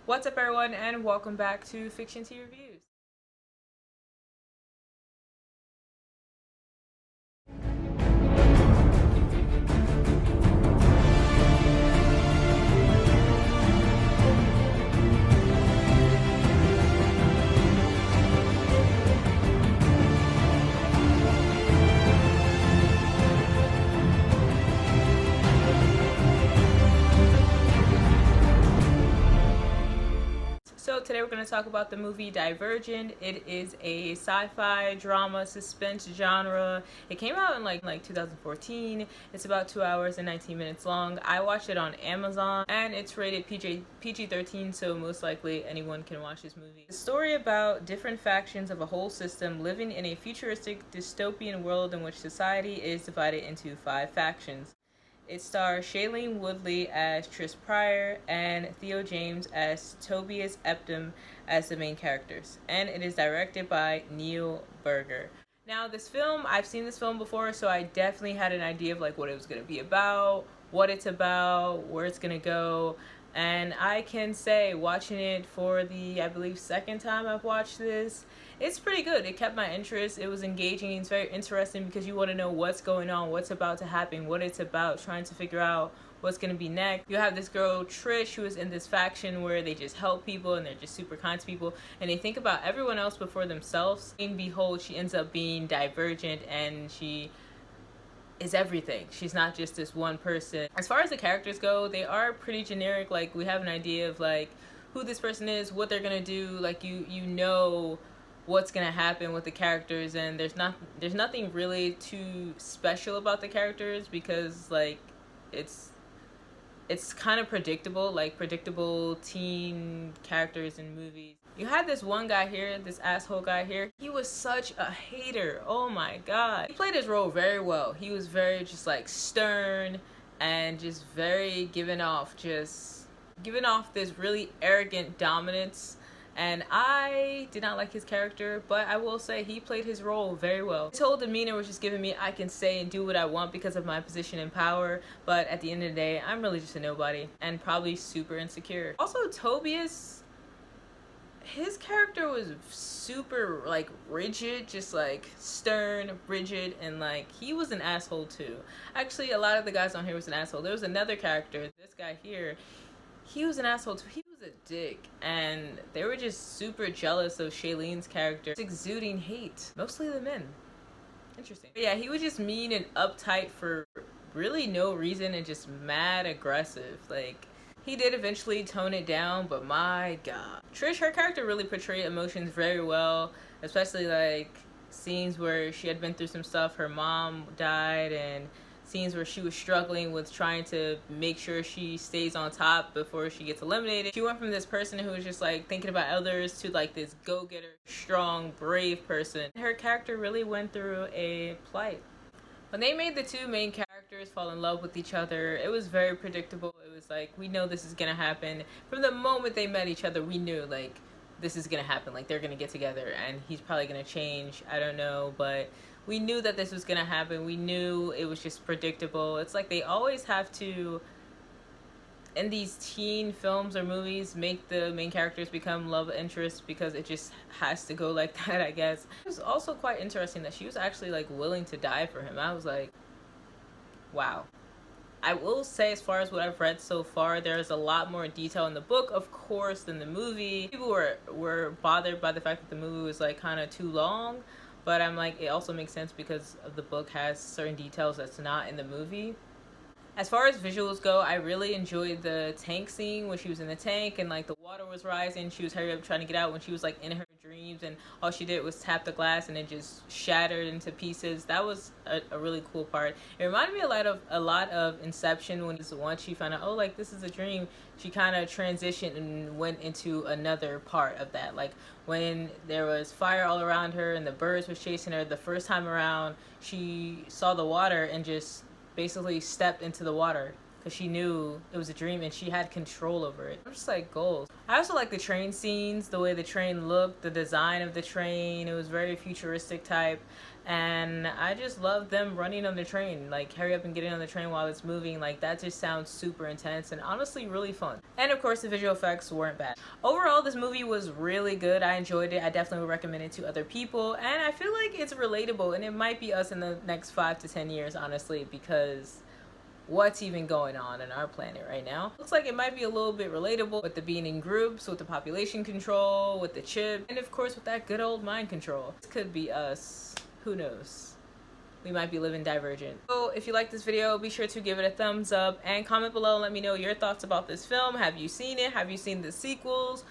What's up, everyone, and welcome back to Fiction Tea Reviews. So today we're going to talk about the movie Divergent. It is a sci-fi drama suspense genre. It came out in like 2014. It's about 2 hours and 19 minutes long. I watched it on Amazon and it's rated PG-13, so most likely anyone can watch this movie. The story about different factions of a whole system living in a futuristic dystopian world in which society is divided into 5 factions. It stars Shailene Woodley as Tris Pryor and Theo James as Tobias as the main characters. And it is directed by Neil Berger. Now, this film, I've seen this film before, so I definitely had an idea of like what it was going to be about, what it's about, where it's going to go. And I can say, watching it for the, I believe, second time I've watched this, it's pretty good. It kept my interest. It was engaging. It's very interesting because you want to know what's going on, what's about to happen, what it's about, trying to figure out what's going to be next. You have this girl, Trish, who is in this faction where they just help people and they're just super kind to people and they think about everyone else before themselves. And behold, she ends up being divergent and she is everything. She's not just this one person. As far as the characters go, they are pretty generic. Like, we have an idea of like who this person is, what they're gonna do. Like, you know what's gonna happen with the characters, and there's nothing really too special about the characters because like it's kind of predictable, like predictable teen characters in movies. You had this one guy here, this asshole guy here. He was such a hater. Oh my god. He played his role very well. He was very just like stern and just very giving off this really arrogant dominance. And I did not like his character, but I will say he played his role very well. His whole demeanor was just giving me I can say and do what I want because of my position and power, but at the end of the day, I'm really just a nobody and probably super insecure. Also, Tobias, his character was super like rigid, just like stern, rigid, and like he was an asshole too. Actually, a lot of the guys on here was an asshole. There was another character, this guy here, he was an asshole too. He was a dick, and they were just super jealous of Shailene's character. It's exuding hate, mostly the men. Interesting. But yeah, he was just mean and uptight for really no reason and just mad aggressive. Like, he did eventually tone it down, but my god. Trish, her character really portrayed emotions very well, especially like scenes where she had been through some stuff. Her mom died, and scenes where she was struggling with trying to make sure she stays on top before she gets eliminated. She went from this person who was just like thinking about others to like this go-getter, strong, brave person. Her character really went through a plight. When they made the two main characters fall in love with each other, it was very predictable. It was like, we know this is gonna happen. From the moment they met each other, we knew like this is gonna happen. Like, they're gonna get together and he's probably gonna change. I don't know, but we knew that this was gonna happen. We knew it was just predictable. It's like they always have to, in these teen films or movies, make the main characters become love interests because it just has to go like that, I guess. It was also quite interesting that she was actually like willing to die for him. I was like, wow. I will say, as far as what I've read so far, there's a lot more detail in the book, of course, than the movie. People were bothered by the fact that the movie was like kind of too long, but I'm like, it also makes sense because of the book has certain details that's not in the movie. As far as visuals go, I really enjoyed the tank scene when she was in the tank and like the water was rising. She was hurry up trying to get out when she was like in her dreams, and all she did was tap the glass and it just shattered into pieces. That was a really cool part. It reminded me a lot of Inception, when once she found out, oh, like this is a dream, she kind of transitioned and went into another part of that. Like when there was fire all around her and the birds was chasing her the first time around, she saw the water and just basically stepped into the water because she knew it was a dream and she had control over it. I'm just like, goals. I also like the train scenes, the way the train looked, the design of the train. It was very futuristic type. And I just love them running on the train, like hurry up and get in on the train while it's moving. Like that just sounds super intense and honestly really fun. And of course the visual effects weren't bad. Overall, this movie was really good. I enjoyed it. I definitely would recommend it to other people, and I feel like it's relatable, and it might be us in the next 5 to 10 years, honestly, because what's even going on our planet right now? Looks like it might be a little bit relatable with the being in groups, with the population control, with the chip, and of course with that good old mind control. This could be us. Who knows? We might be living Divergent. So if you like this video, be sure to give it a thumbs up and comment below and let me know your thoughts about this film. Have you seen it? Have you seen the sequels?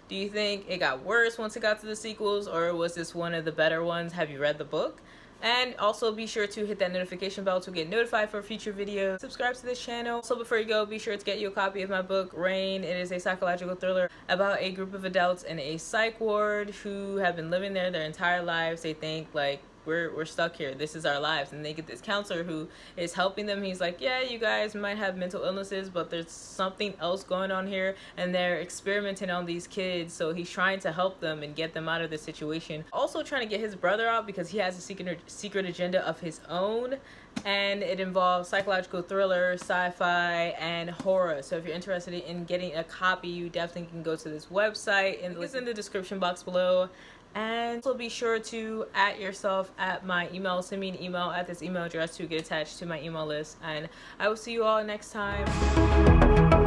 Do you think it got worse once it got to the sequels, or was this one of the better ones? Have you read the book? And also be sure to hit that notification bell to get notified for future videos. Subscribe to this channel. So before you go, be sure to get you a copy of my book, Rain. It is a psychological thriller about a group of adults in a psych ward who have been living there their entire lives. They think like, we're stuck here, this is our lives, and they get this counselor who is helping them. He's like, yeah, you guys might have mental illnesses, but there's something else going on here, and they're experimenting on these kids. So he's trying to help them and get them out of the situation, also trying to get his brother out because he has a secret agenda of his own. And it involves psychological thriller, sci-fi, and horror. So if you're interested in getting a copy, you definitely can go to this website, and it's in the description box below. And also be sure to @ yourself at my email. Send me an email at this email address to get attached to my email list. And I will see you all next time.